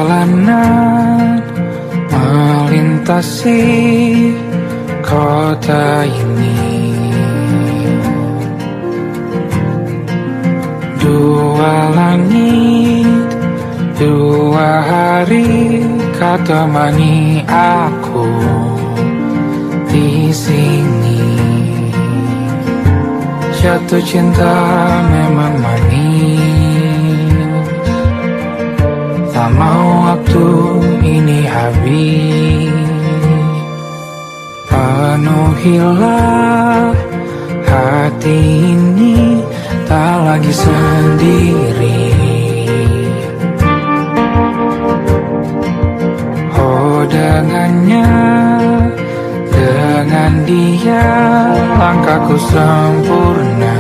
Perjalanan melintasi kota ini, dua langit, dua hari kau temani aku di sini. Jatuh cinta memang manis, tak mau waktu ini habis. Penuhilah hati ini, tak lagi sendiri. Oh dengannya, dengan dia langkahku sempurna.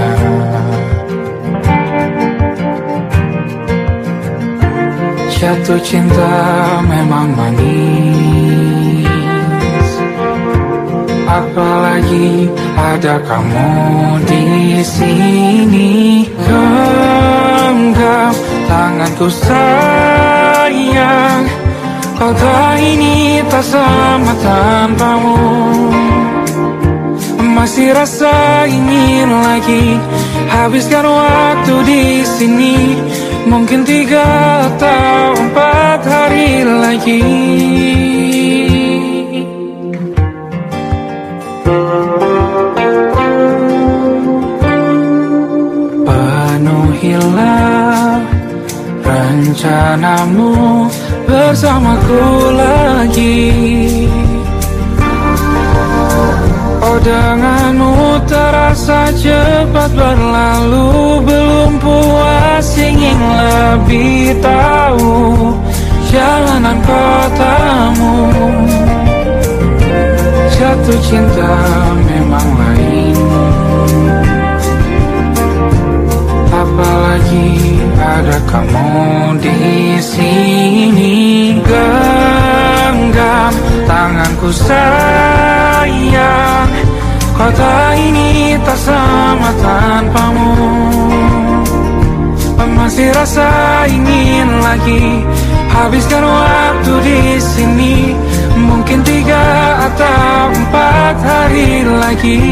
Jatuh cinta memang manis, apalagi ada kamu di sini. Genggam tanganku sayang, kota ini tak sama tanpamu. Masih rasa ingin lagi habiskan waktu di sini. Mungkin 3 atau 4 hari lagi. Penuhilah rencanamu bersamaku lagi. Oh denganmu terasa cepat berlalu, belum puas ingin lebih tahu jalanan kotamu. Jatuh cinta memang lain, apalagi ada kamu di sini. Genggam tanganku sayang, kota ini tak sama tanpamu. Masih rasa ingin lagi habiskan waktu di sini. Mungkin 3 atau 4 hari lagi.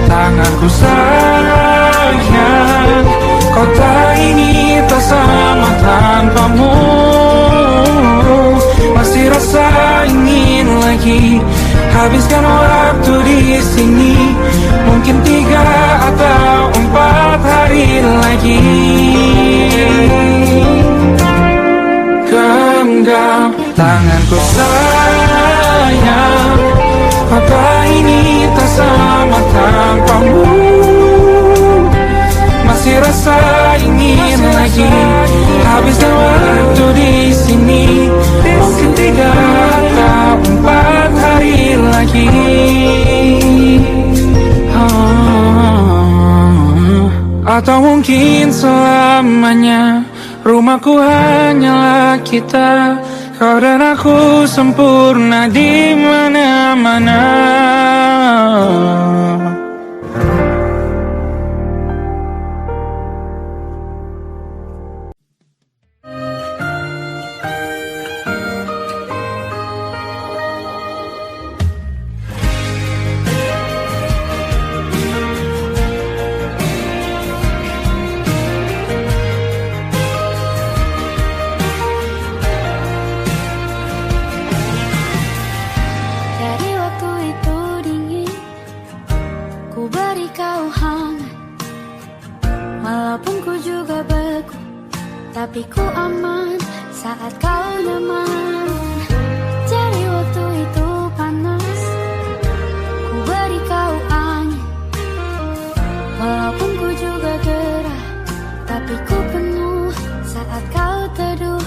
Tanganku sayang, kota ini tak sama tanpamu. Masih rasa ingin lagi habiskan waktu di sini. Mungkin 3 atau 4 hari lagi. Genggam tanganku sayang, kota ini tak sama tanpamu. Masih rasa ingin lagi habiskan waktu di sini. Mungkin 3 atau 4 hari lagi. Atau mungkin selamanya. Rumahku hanyalah kita, kau dan aku sempurna di mana-mana. Tapi ku aman saat kau nyaman. Jadi waktu itu panas, ku beri kau angin. Walaupun ku juga gerah, tapi ku penuh saat kau teduh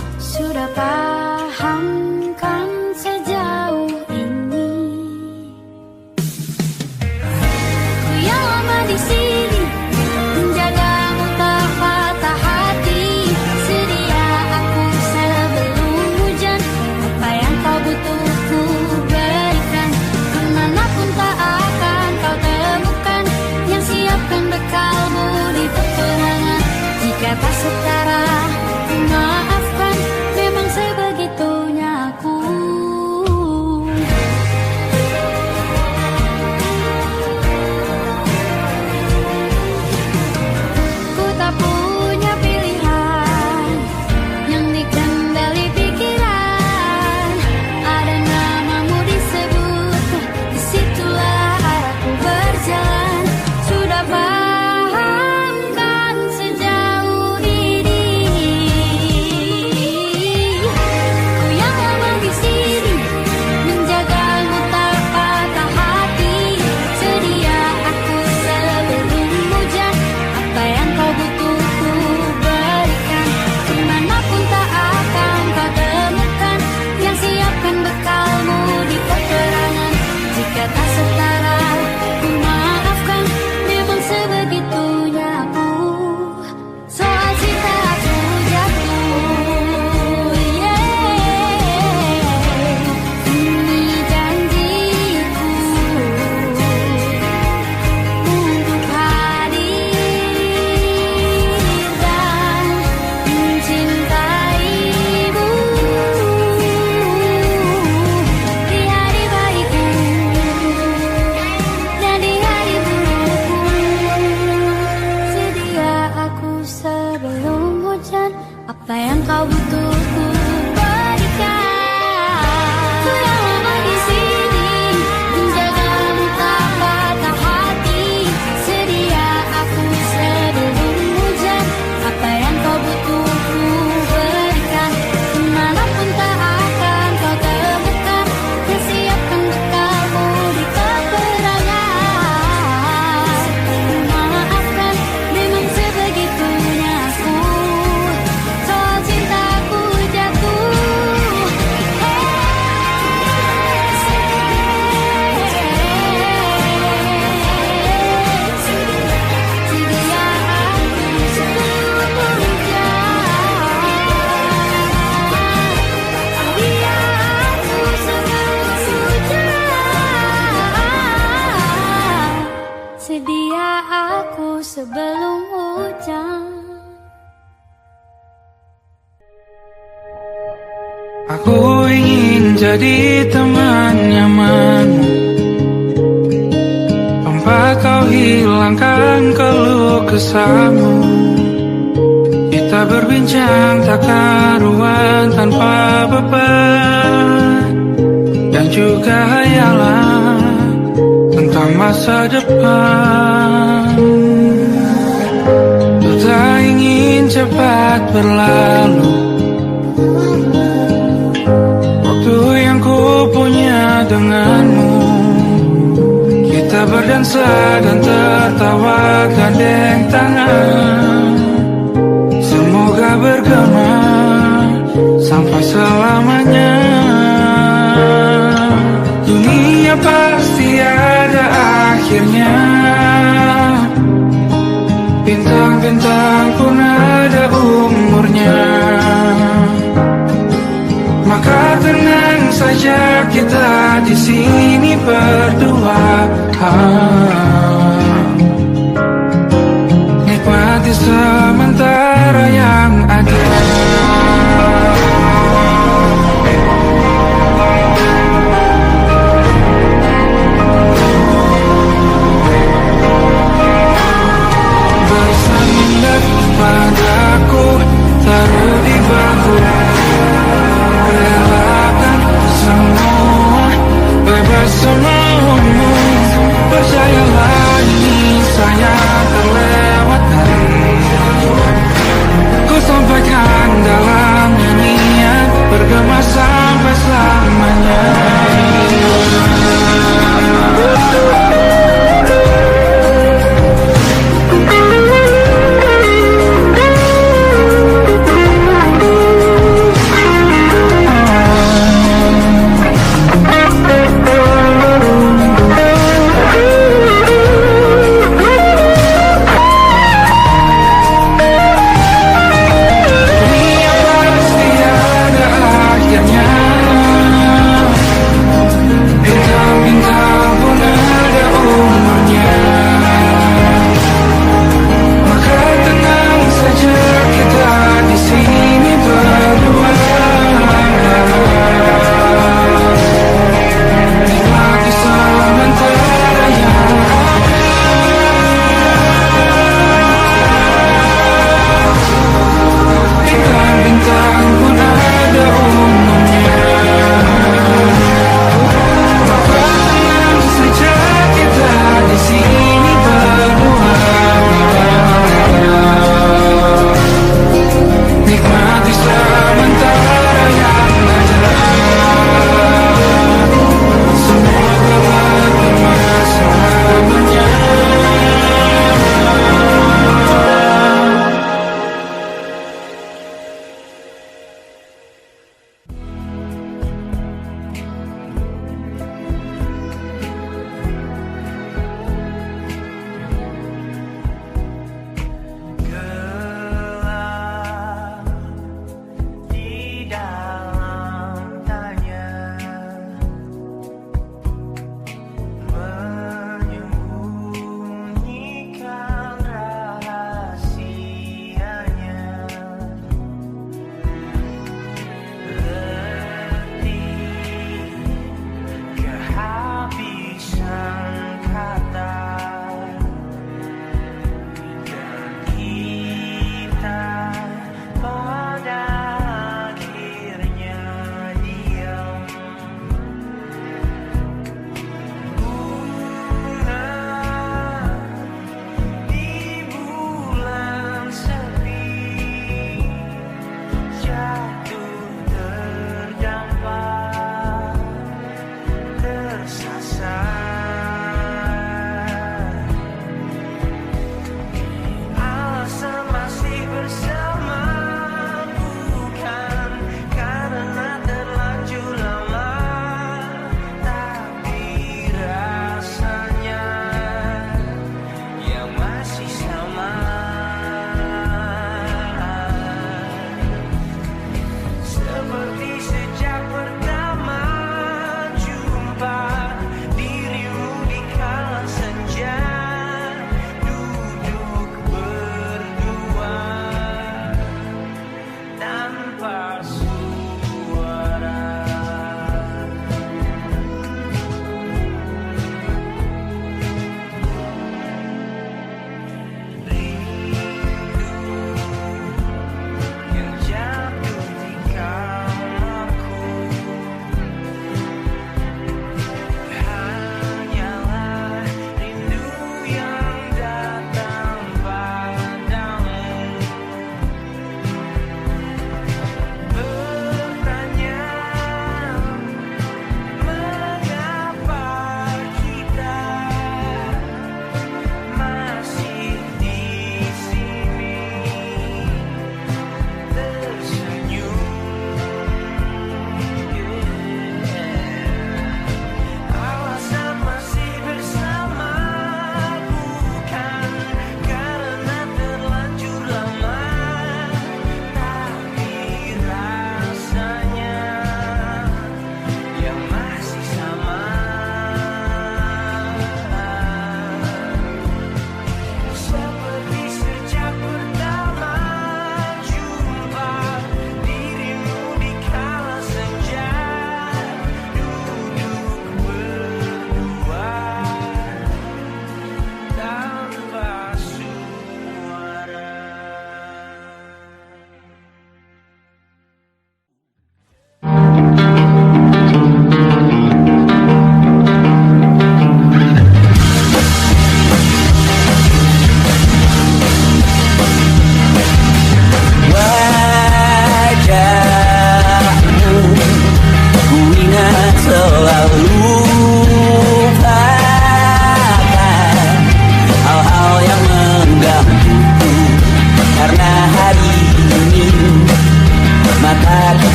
butuh ku berikan. Ku yang lama di sini menjagamu tak patah hati. Sedia aku sebelum hujan, apa yang kau butuh ku berikan. Kemanapun tak akan kau temukan, persiapkan bekalmu di peperangan. Maafkan, memang sebegitunya aku, soal cintaku jatuh. Sedia aku sebelum hujan. Sedia aku sebelum hujan. Sedia aku sebelum hujan. Aku ingin jadi teman nyamanmu, tempat kau hilangkan keluh kesahmu. Kita berbincang tak karuan tanpa beban, dan juga hayalan tentang masa depan. Ku tak ingin cepat berlalu, waktu yang ku punya denganmu. Kita berdansa dan tertawa gandeng tangan, semoga bergema sampai selamanya. Dunia pasti ada akhirnya, bintang-bintang pun ada umurnya. Maka tenang saja kita di sini berdua, nikmati sementara yang ada. Bersandar padaku, taruh di bahu, relakan semua, bebas semaumu, percayalah.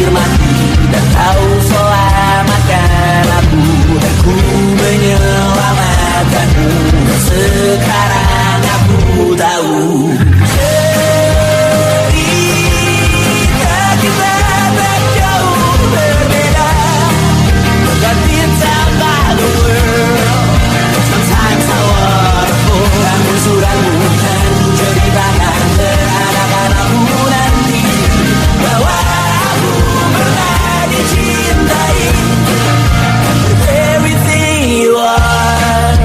hampir mati, dan kau selamatkan aku, dan ku menyelamatkanmu. Sekarang aku tahu cerita kita tak jauh berbeda. God didn't tell by the world. Sometimes I waterful. Kamu suratmu dan ceritakan terhadap aku nanti bahwa aku pernah dicintai. With everything you are,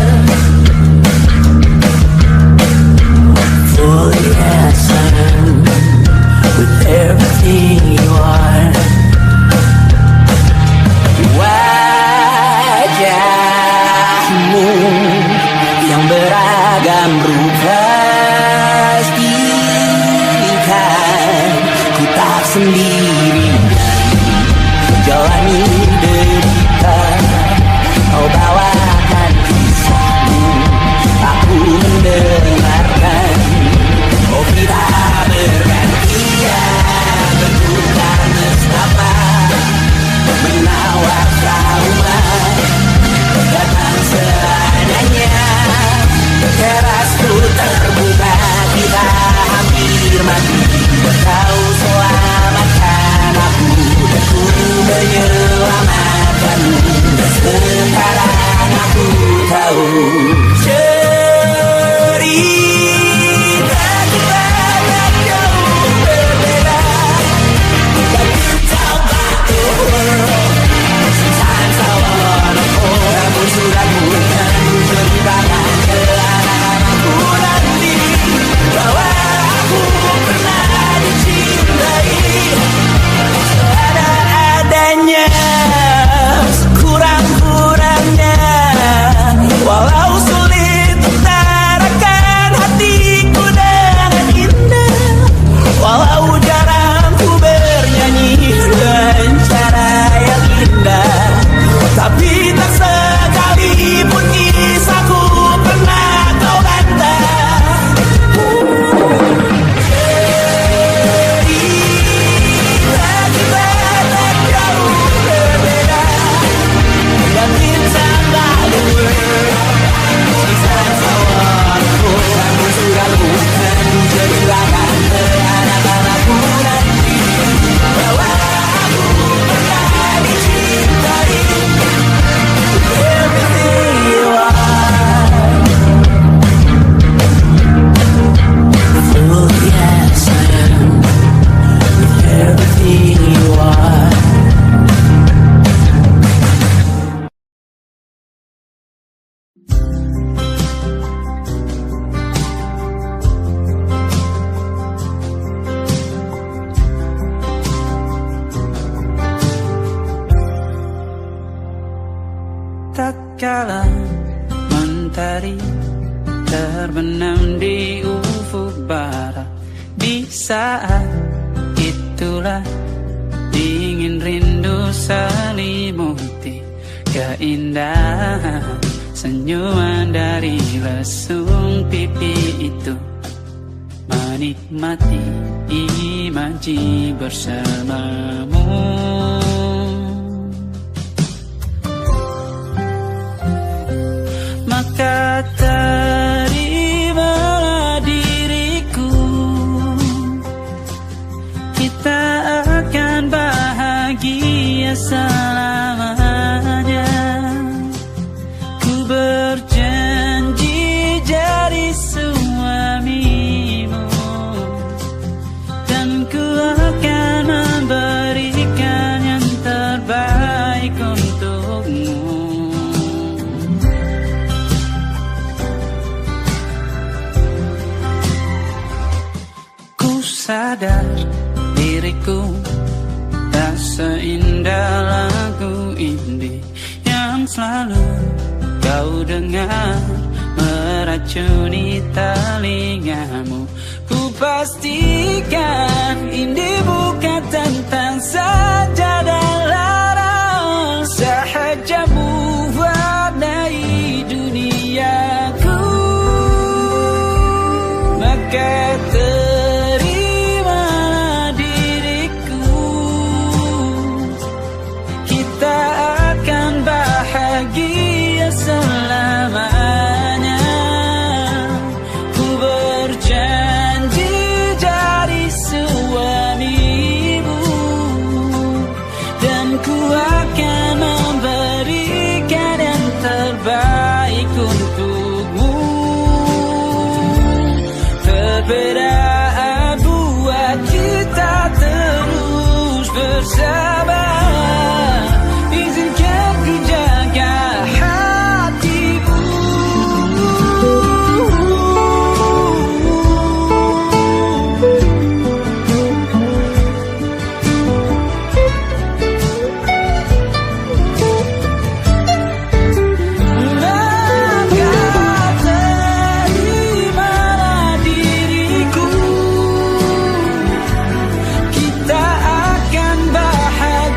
fully answered. With everything you are, wajahmu yang beragam rupa pastikan ku tak sendiri jalani derita. Kau bawakan kisahmu, aku mendengarkan. Oh kita bergantian bertukar nestapa, menawar trauma datang seadanya. Terasku terbuka, kita hampir mati, kau selamatkan aku, dan ku menyelamatkanmu. Sekarang aku tahu cerita kita tak jauh berbeda. God didn't tell by the world. Sometimes I wanna fall. Namun suratmu dan ceritakan ke anak-anakku nanti bahwa aku pernah dicintai. Ada-adanya, kurang-kurangnya, walau sulit utarakan hatiku dengan indah, walau jarang ku bernyanyi dengan cara yang indah, tapi tak sekalipun kisahku pernah kau bantah. Cerita kita tak jauh berbeda. God didn't tell by the world. Sometimes I wanna go. Kamu sudah bukan ceritakan ke anak-anakku nanti bahwa aku pernah dicintai. Everything you are, fully answered. With everything you are. Tak kala mentari terbenam di ufuk barat, di saat itulah dingin rindu selimuti keindahan senyuman dari lesung pipi itu, menikmati imaji bersamamu. Maka terimalah diriku, kita akan bahagia selamanya. Ku berjanji jadi suamimu, dan ku akan memberikan yang terbaik untukmu. Sadar diriku tak seindah lagu indie yang selalu kau dengar meracuni telingamu. Ku pastikan indie bukan tentang sajadah larang, sahaja mewarnai duniaku. Maka terimalah diriku, berjanji jadi suamimu, dan ku akan memberikan yang terbaik untukmu. Perbedaan buat kita terus bersama. Izinkan ku jaga hatimu. Kita akan bahagia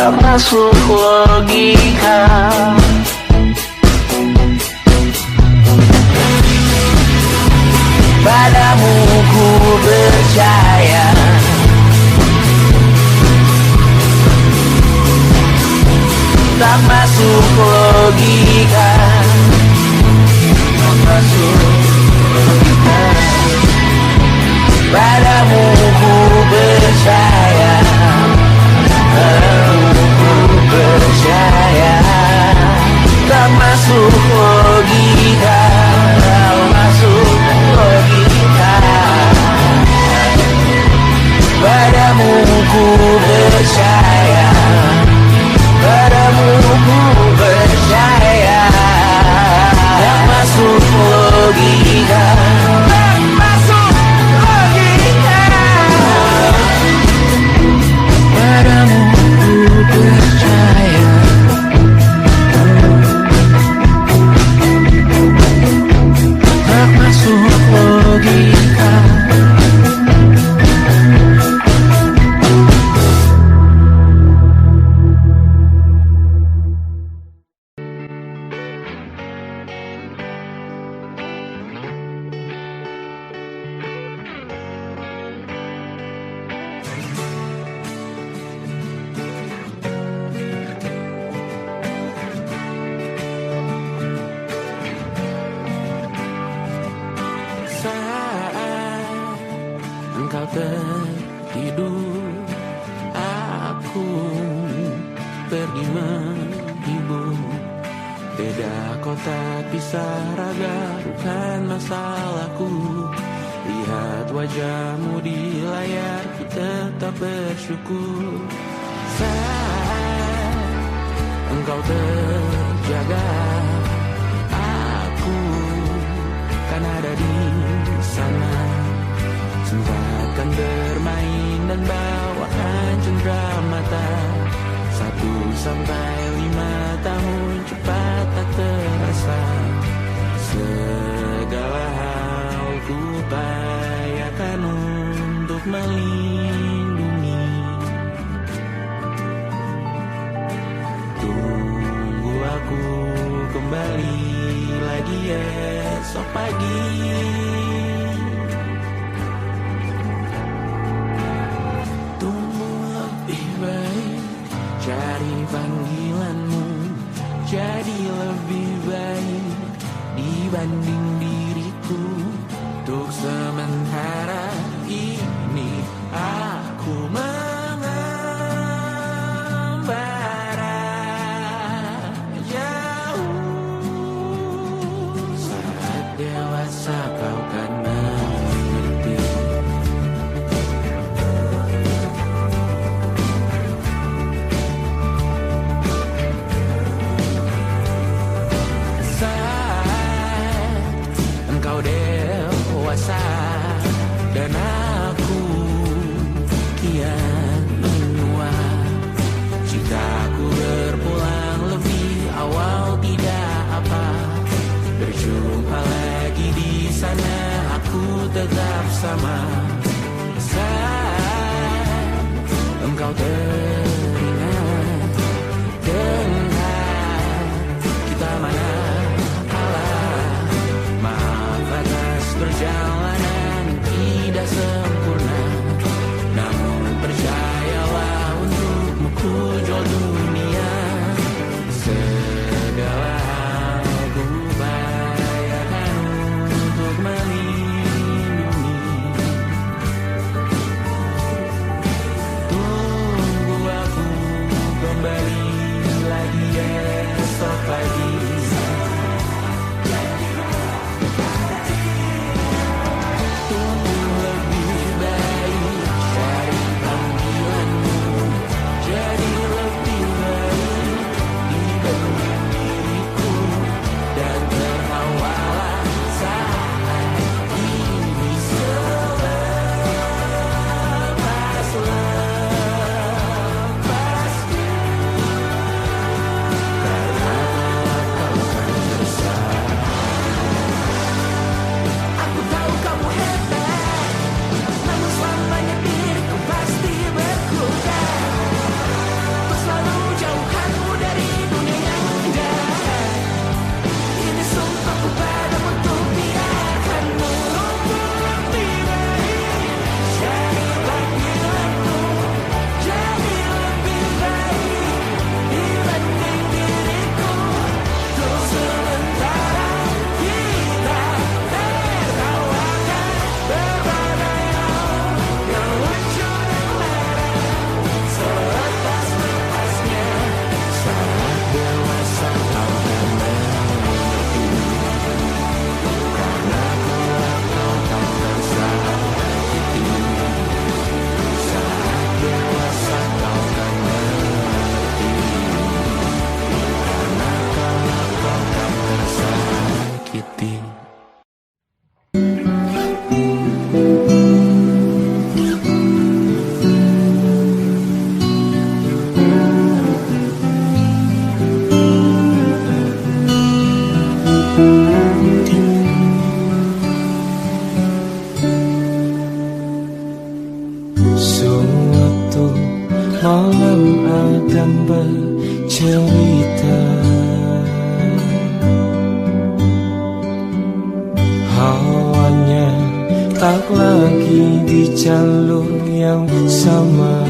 tak masuk logika. Padamu ku percaya, tak masuk logika, tak masuk logika. Padamu ku percaya, padamu ku percaya, tak masuk logika, tak masuk logika. Padamu ku percaya, padamu ku percaya, tak masuk logika, tak masuk logika. Padamu ku percaya, tak masuk logika. Engkau tertidur, aku pergi menghibur. Beda kota pisah raga, bukan masalahku. Lihat wajahmu di layar, ku tetap bersyukur. Saat engkau terjaga, aku kan ada di sana. Sempatkan bermain dan bawakan cendera mata. 1-5 tahun cepat tak terasa. Segala hal ku upayakan untuk melindungi. Tunggu aku kembali lagi esok pagi. Cari panggilanmu jadi lebih baik dibanding diriku. Untuk sementara ini aku mengembara jauh. Saat dewasa kau kan mengerti. Engkau dewasa dan aku kian menua. Cintaku berpulang lebih awal tidak apa. Berjumpa lagi di sana, aku tetap sama. Saat engkau teringat dengan kita mana perjalanan tidak sempurna, namun percayalah untukmu ku jual dunia. Segala hal ku upayakan untuk melindungi. Tunggu malam Adam bercerita. Hawanya tak lagi di jalur yang sama.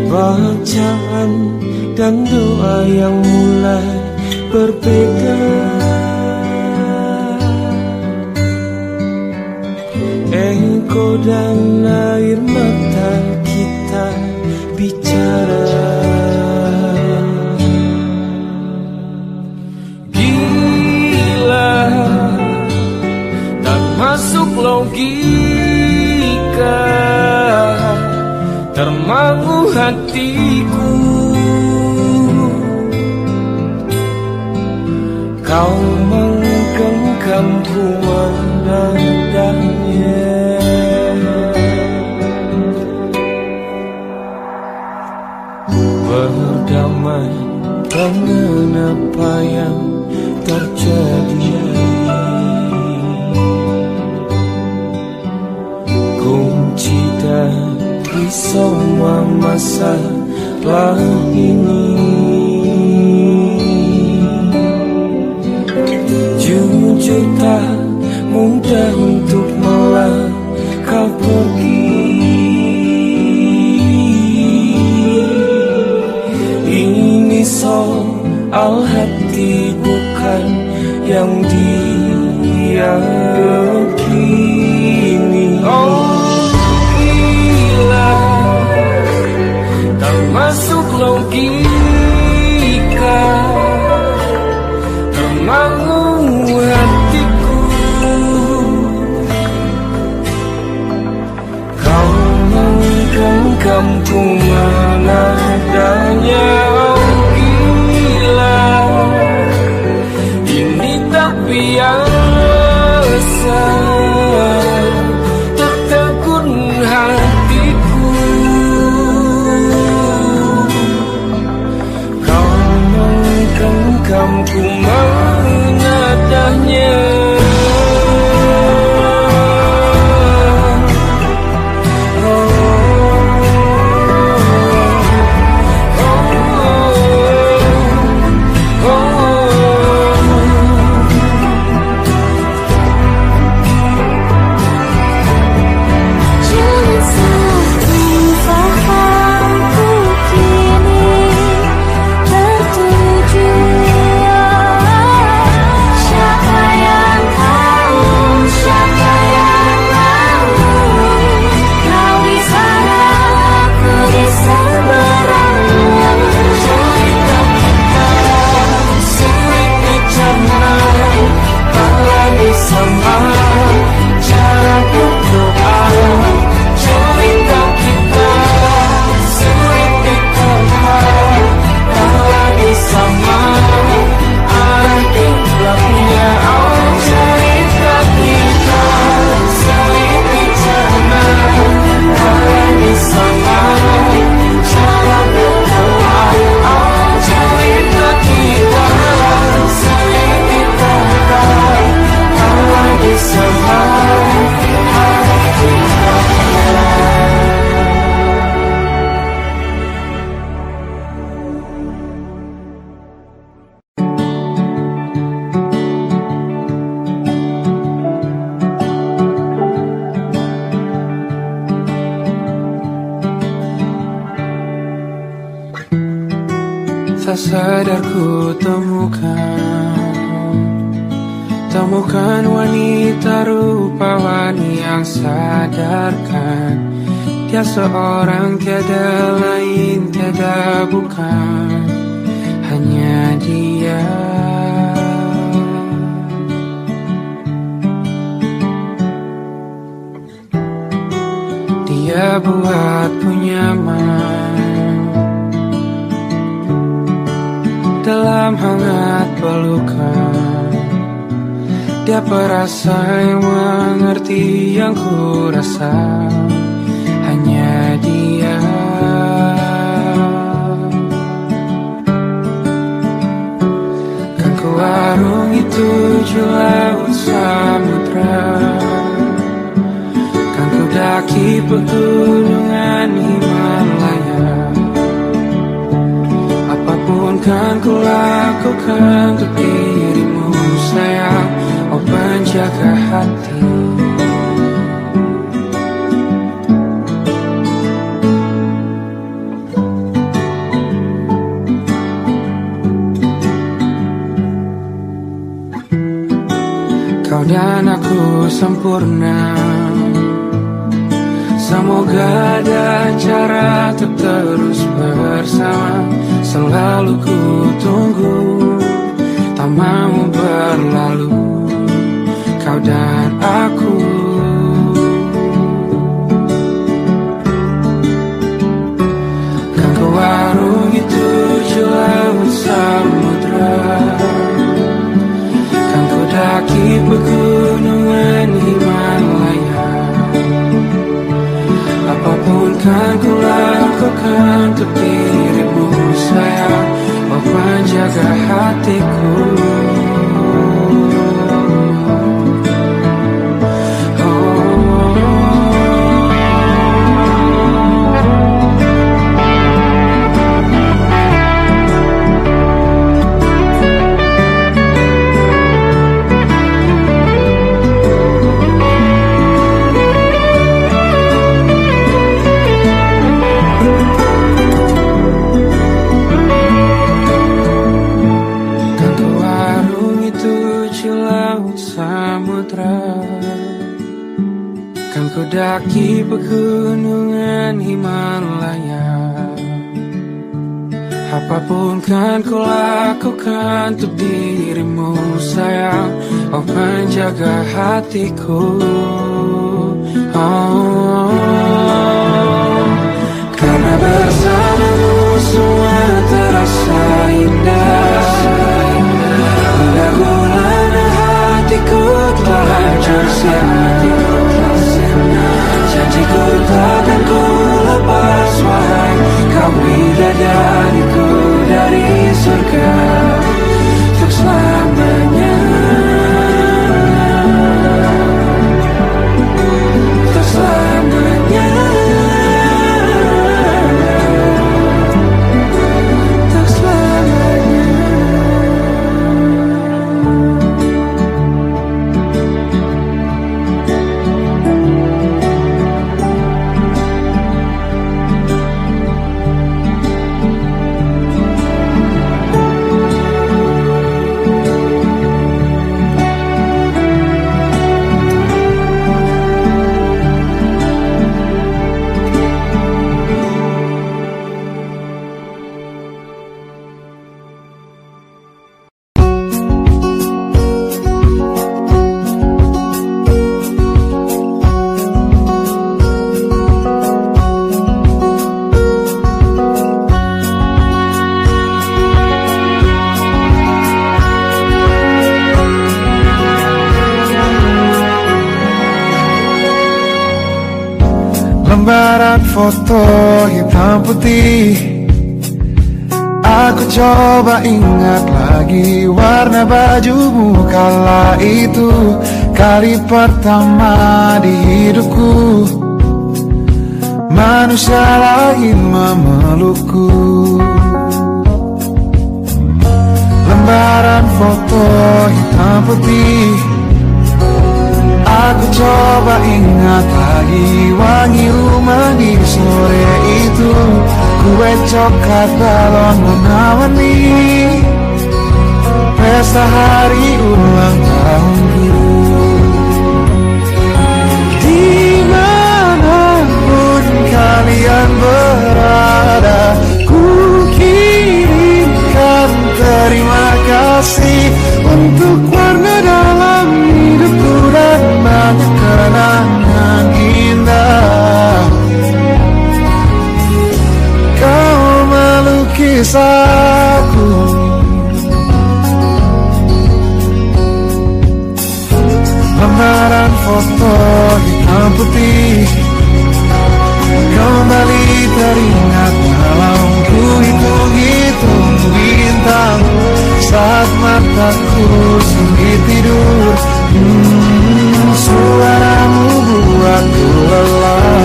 Bacaan dan doa yang mulai berbeda. Engkau dan air mata kita bicara. Gila, tak masuk logika, termangu hatiku. Kau menggenggamku menandanya. Berdamai dengan apa yang terjadi. Kunci dari semua masalah ini. Jujur tak mudah untuk melangkah pergi. Ini soal hati bukan yang diyakini. Oh gila, tak masuk logika, termangu hatiku. Kau menggenggamku menadanya. Oh gila, ini tak biasa, tertegun hatiku. Kau menggenggamku menadanya. Tak sadar ku temukan wanita rupawan yang sadarkan dia seorang, tiada lain, tiada bukan, hanya dia. Dia buatku nyaman dalam hangat pelukan. Dia perasa yang mengerti yang ku rasa, hanya dia. Kan ku arungi 7 laut samudra, kan ku daki pegunungan Himalaya, apapun kan ku lakukan untuk dirimu sayang, oh penjaga hati. Kau dan aku sempurna, semoga ada cara untuk terus bersama. Selalu ku tunggu, tak mau berlalu, kau dan aku. Kan ku warungi tujuh laut samudra, kan ku daki pegunungan Himalaya, apapun kan ku lakukan untuk dirimu sayang, oh penjaga hatiku. Kan ku daki pegunungan Himalaya, apapun kan ku lakukan untuk dirimu sayang, oh penjaga hatiku. Karena bersamamu semua terasa indah, guna-guna hatiku telah hancur sia-sia. Janjiku takkan ku lepas, wahai kau bidadariku dari surga untuk selamanya, untuk selamanya, untuk selamanya. Lembaran foto hitam putih, aku coba ingat lagi warna bajumu kala itu, kali pertama di hidupku manusia lain memelukku. Lembaran foto hitam putih, aku coba ingat lagi wangi rumah di sore itu, kue coklat balon warna-warni, pesta hari ulang tahunku. Dimanapun kalian berada, ku kirimkan terima kasih untuk warna dalam hidupku dan banyak kenangan indah. Kau melukis aku, lembaran foto hitam putih kembali teringat malam ku hitung-hitung bintang saat mataku sunyi tidur. Suaramu buatku lelah,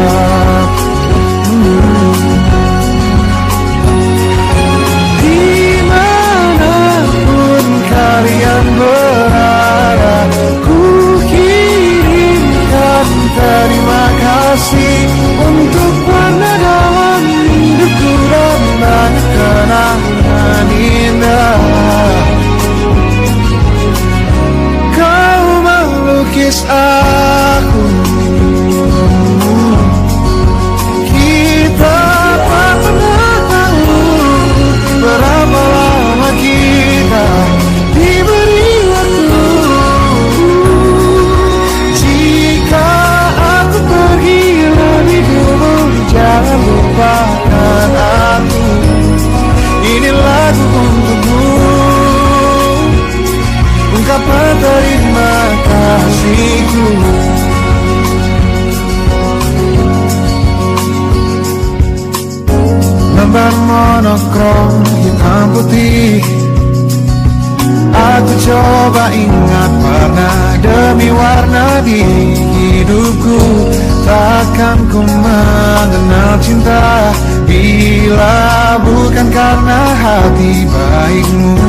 ban monokrom hitam putih. Aku coba ingat warna demi warna di hidupku. Takkan ku mengenal cinta bila bukan karena hati baikmu.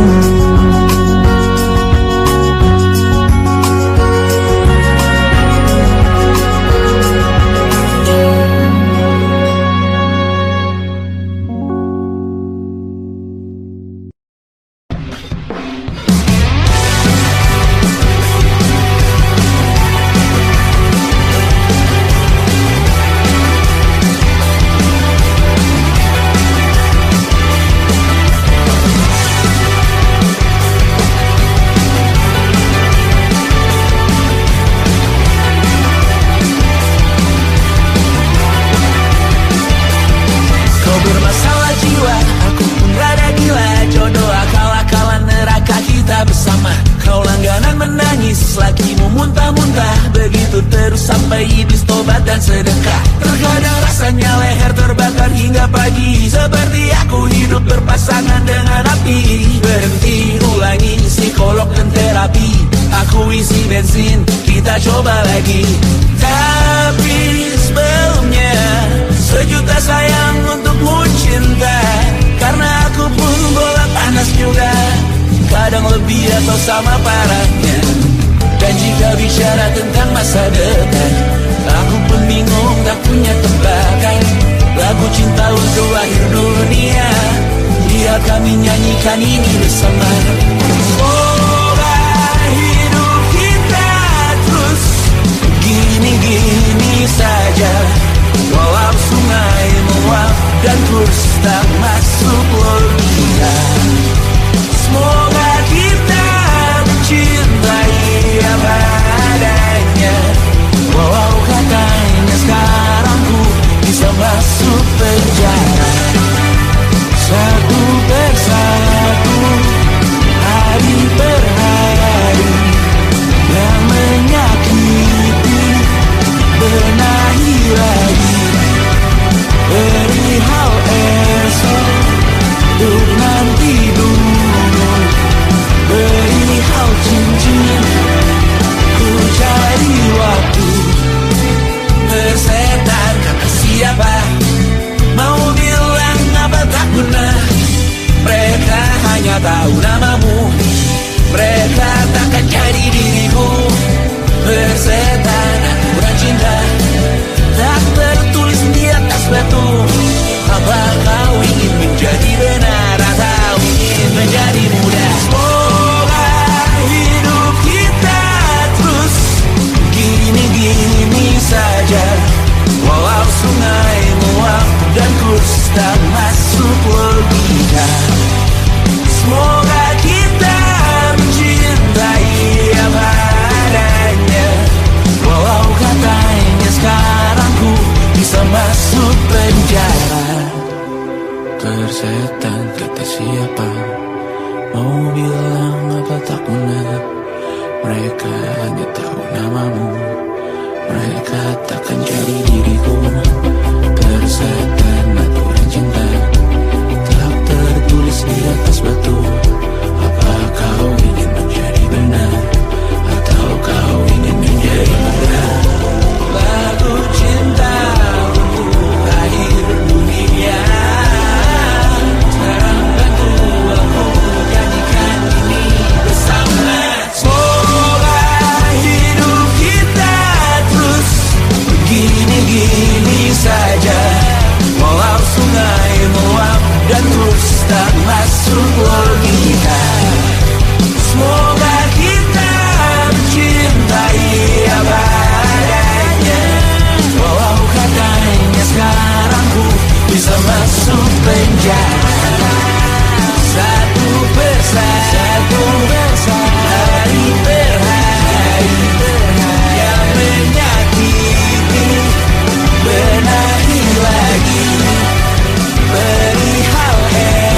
Beri hal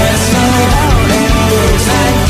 esok,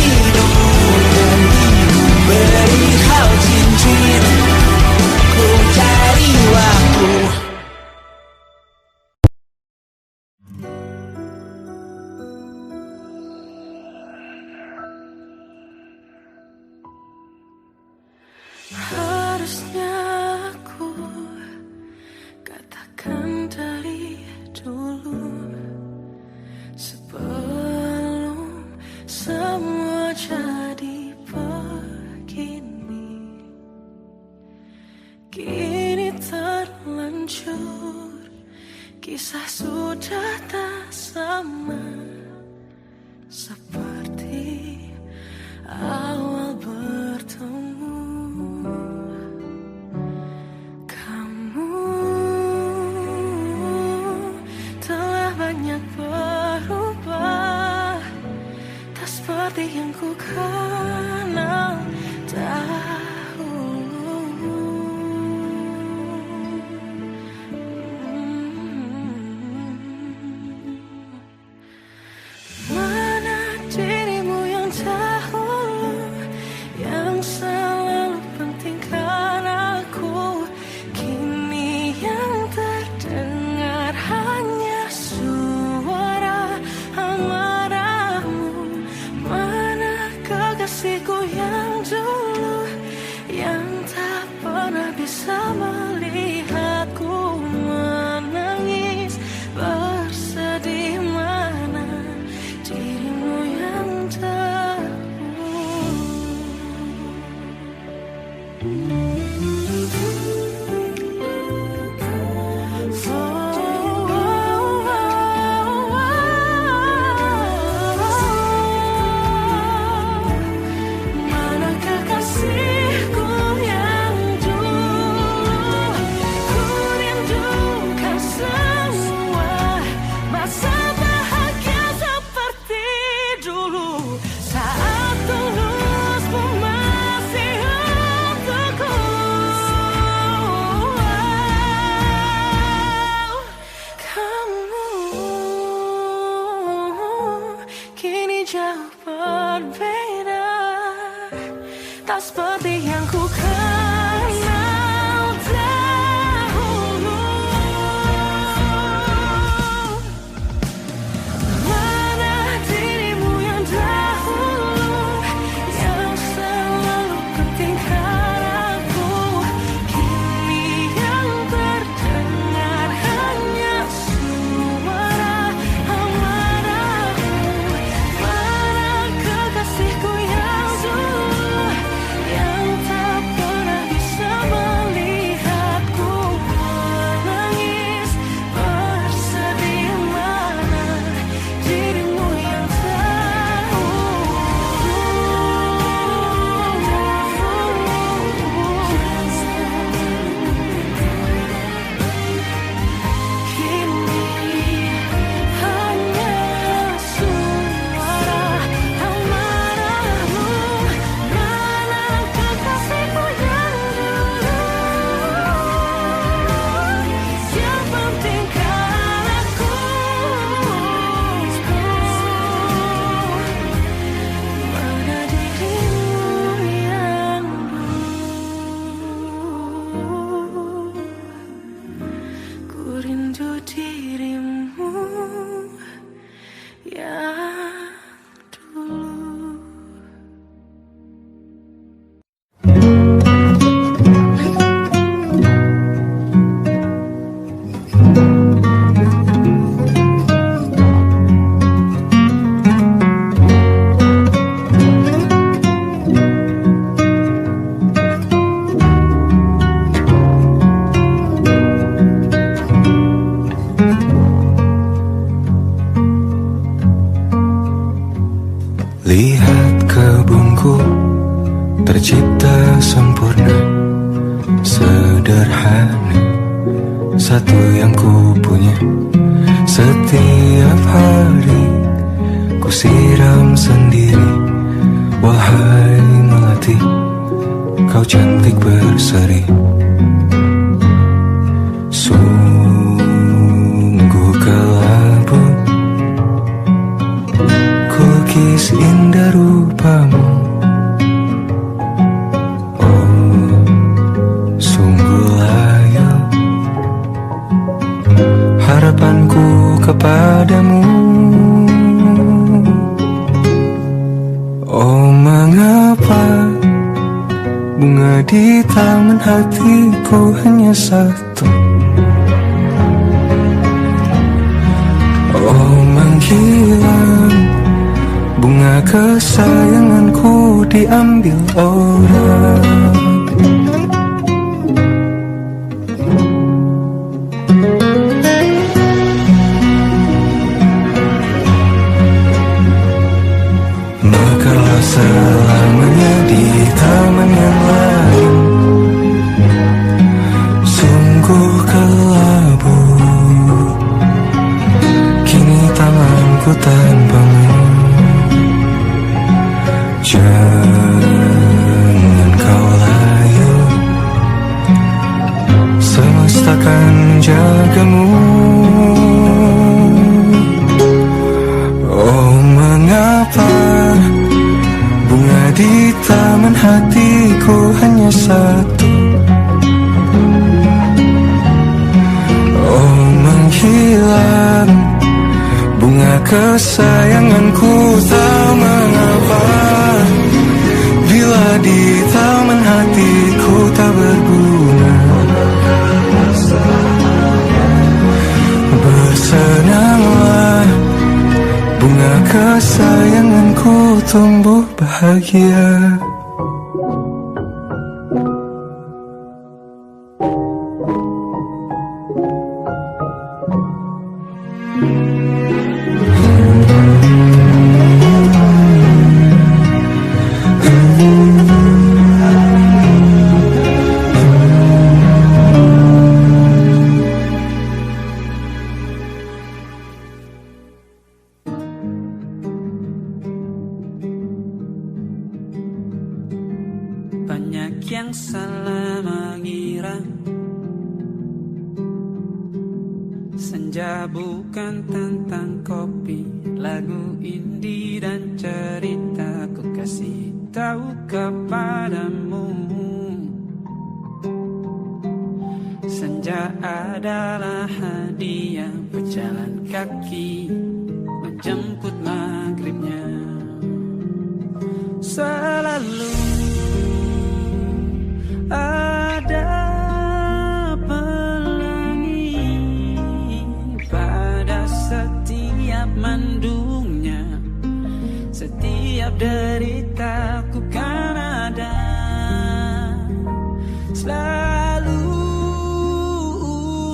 jujur, kisah sudah tak sama seperti awal bertemu. Kamu telah banyak berubah, tak seperti yang ku kenal dahulu. Mana dirimu yang dahulu, yang selalu pentingkan aku, kini yang terdengar hanya suara amarahmu. Mana kekasihku yang dulu, yang tak pernah bisa melihatku menangis bersedih. Mana dirimu yang mana kekasihku yang dulu, ku rindukan semua masa bahagia seperti dulu, saat tulusmu masih untukku. Kamu kini jauh berbeda, tak seperti yang ku kenal dahulu. Mana dirimu yang dahulu, yang selalu pentingkan aku, kini yang terdengar hanya suara amarahmu. Mana kekasihku yang dulu, yang tak pernah bisa melihatku menangis bersedih. Mana dirimu yang kini hanya suara amarahmu. Mana kekasihku yang dulu, yang pentingkan aku, mana dirimu yang dulu, ku rindu dirimu yang dulu. Lihat kebunku tercipta sempurna, sederhana, satu yang ku punya. Setiap hari ku siram sendiri. Wahai melati, kau cantik berseri. Sungguh kelabu, kukis indah rupamu. Oh, sungguh layu harapanku kepadamu. Oh, mengapa bunga di taman hatiku hanya satu? Oh, menghilang bunga kesayanganku diambil orang. hilang. Bunga kesayanganku tak mengapa bila di taman hatiku tak berbunga. Bersenanglah, bunga kesayanganku tumbuh bahagia. Banyak yang salah mengira senja bukan tentang kopi, lagu indie dan cerita ku kasih tahu kepadamu. Senja adalah hadiah berjalan kaki menjemput maghribnya. Selalu ada pelangi pada setiap mendungnya, setiap deritaku kan ada selalu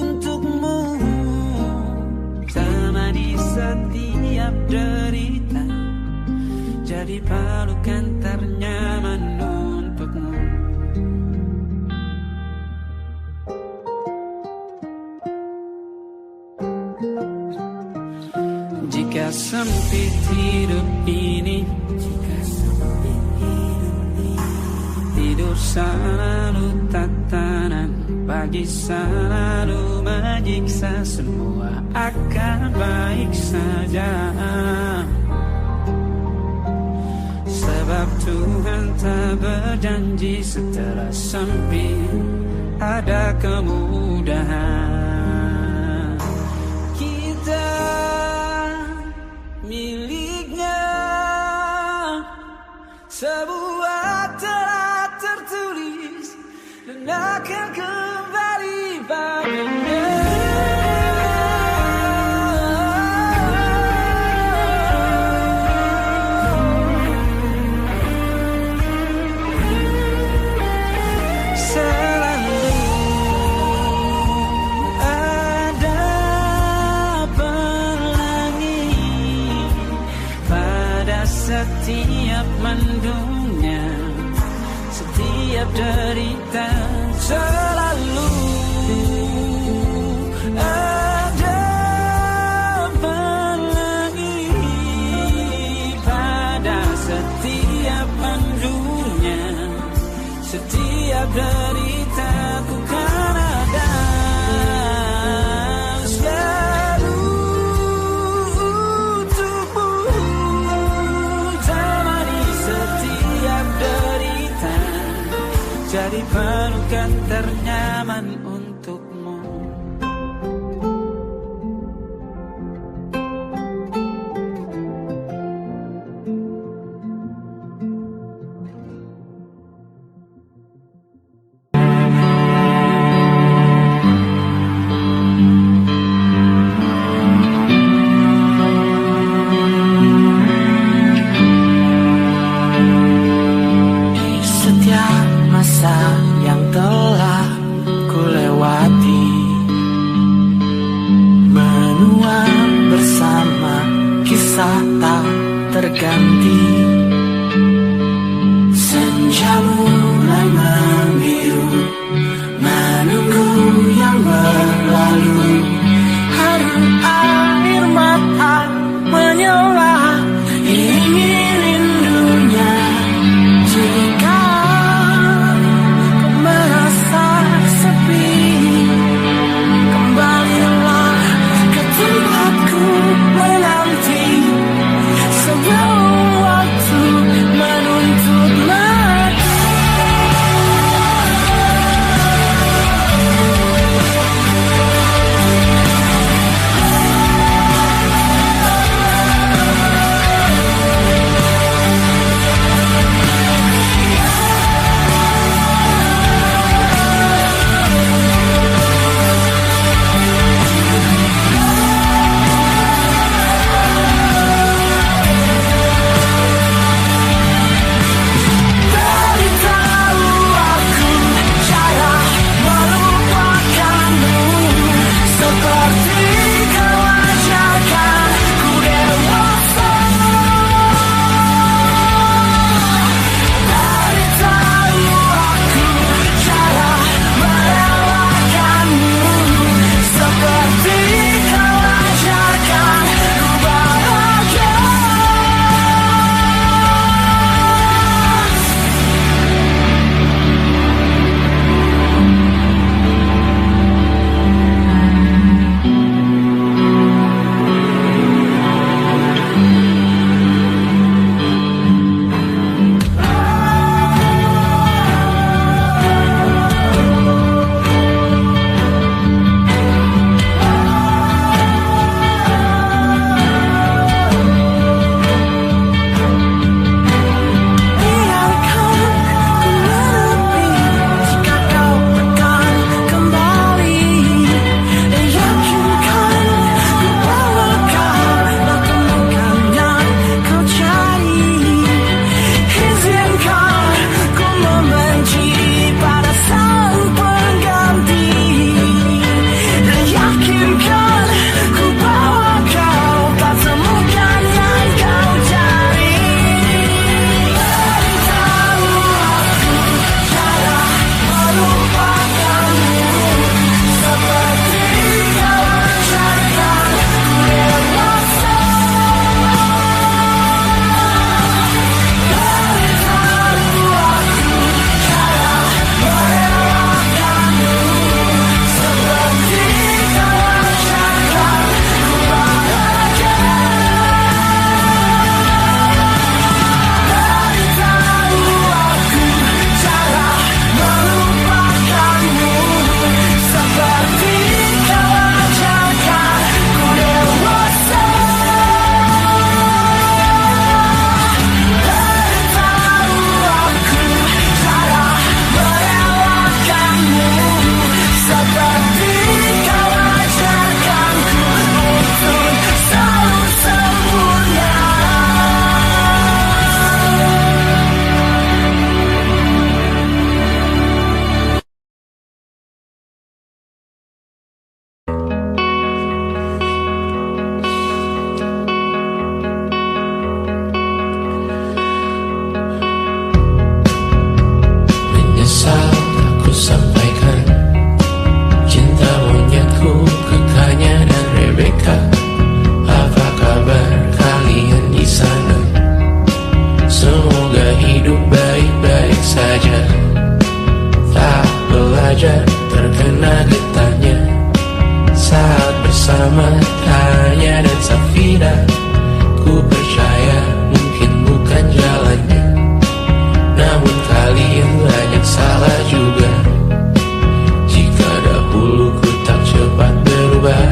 untukmu, temani setiap derita, jadi pelukan ternyaman untukmu. Jika sempit hidup ini, tidur selalu tatanan, pagi selalu menyiksa, semua akan baik saja. Sebab Tuhan tak berjanji setelah sempit ada kemudahan. Kita miliknya sebuah telah tertulis dan akan kembali padanya. Setiap mendungnya, setiap derita, selalu ada pelangi pada setiap mendungnya, setiap derita ku kan ada selalu untukmu, jadi pelukan ternyaman untukmu. Yang telah ku lewati, menua bersama kisah tak terganti. Senja mulai membiru, menunggu yang berlalu. Haru air mata menyala, ingin rindunya. Jika Waktu menuntut lagi. matanya dan Safira. Ku percaya mungkin bukan jalannya, namun kalian banyak salah juga. Jika dahulu ku tak cepat berubah,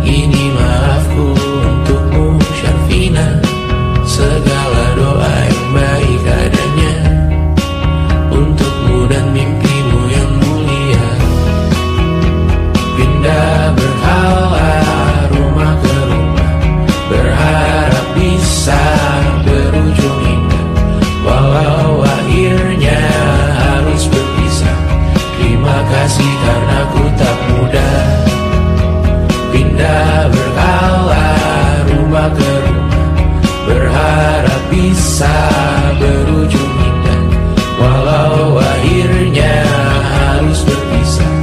ini maafku untukmu Syarfina. Segala doa yang baik adanya untukmu dan mimpimu yang mulia. Pindah berhala rumah ke rumah, berharap bisa berujung indah. Walau akhirnya harus berpisah, terima kasih karena ku tak mudah. Pindah berhala rumah ke rumah, berharap bisa berujung indah. Walau akhirnya harus berpisah,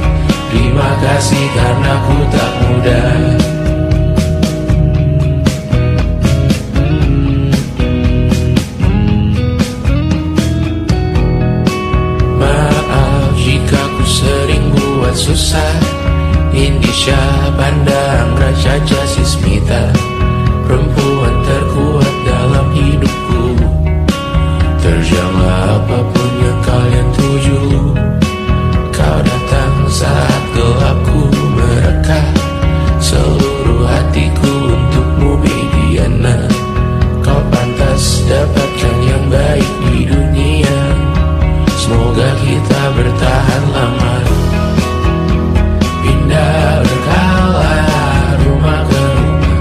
terima kasih karena ku tak mudah. Maaf jika ku sering buat susah. Indisha pandang Raja Jasismita, perempuan terkuat dalam hidupku. Terjanglah apapun yang kalian tuju. Kau datang saat gelapku mereka, seluruh hatiku untukmu Mediana. Kau pantas dapatkan yang baik di dunia, semoga kita bertahan lama. Pindah berkala rumah ke rumah,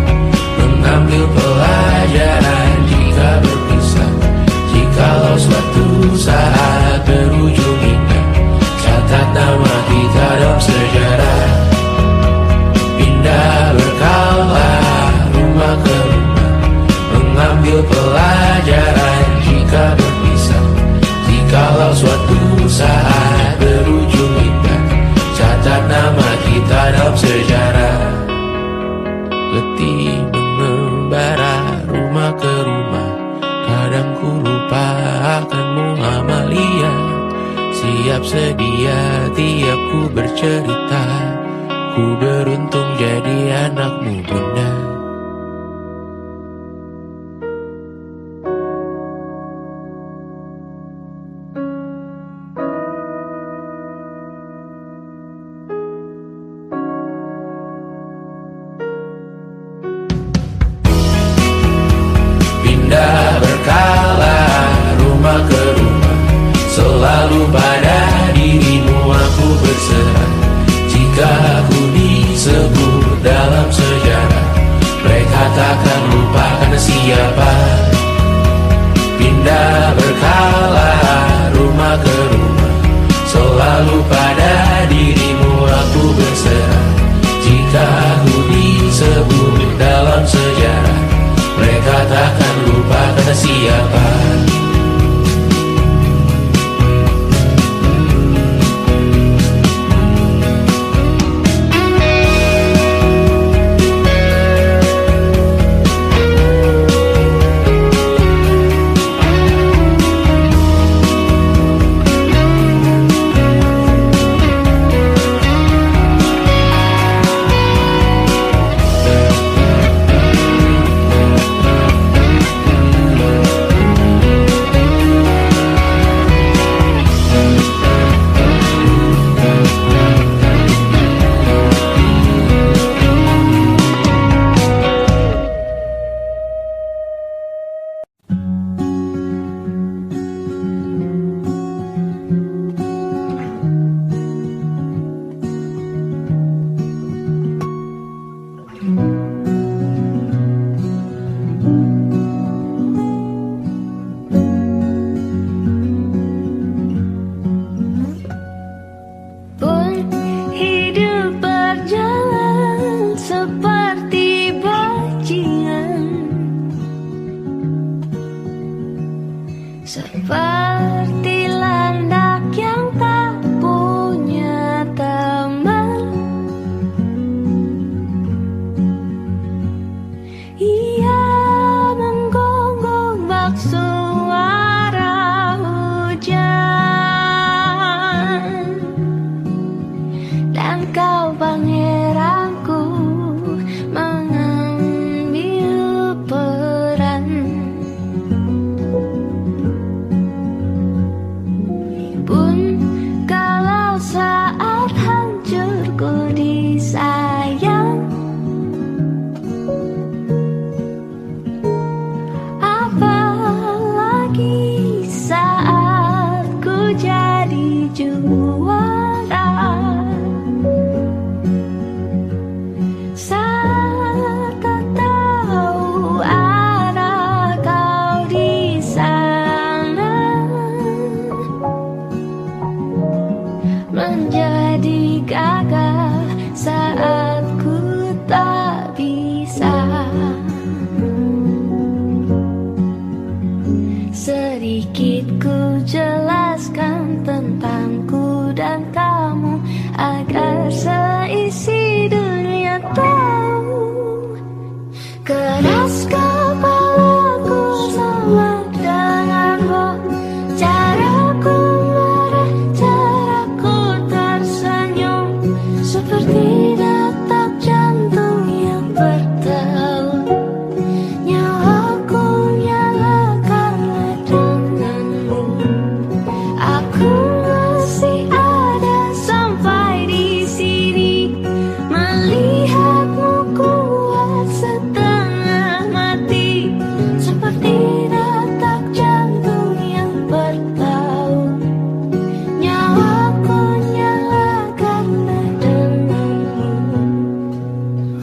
mengambil pelajaran jika berpisah. Jikalau suatu saat berujung indah, catat nama kita dalam sejarah. Pindah berkala rumah ke rumah, mengambil pelajaran jika berpisah. Jikalau suatu saat berujung indah, catat nama kita dalam sejarah. Letih mengembara rumah ke rumah, kadang ku lupa akanmu Amalia. Siap sedia tiap ku bercerita, ku beruntung jadi anakmu bunda. Pindah berkala rumah ke rumah, selalu pada dirimu aku berserah. Jika aku disebut dalam sejarah, mereka takkan lupakan siapa. Pindah berkala rumah ke rumah, selalu pada dirimu aku berserah. Jika aku disebut dalam sejarah, mereka takkan lupakan siapa.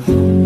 aku.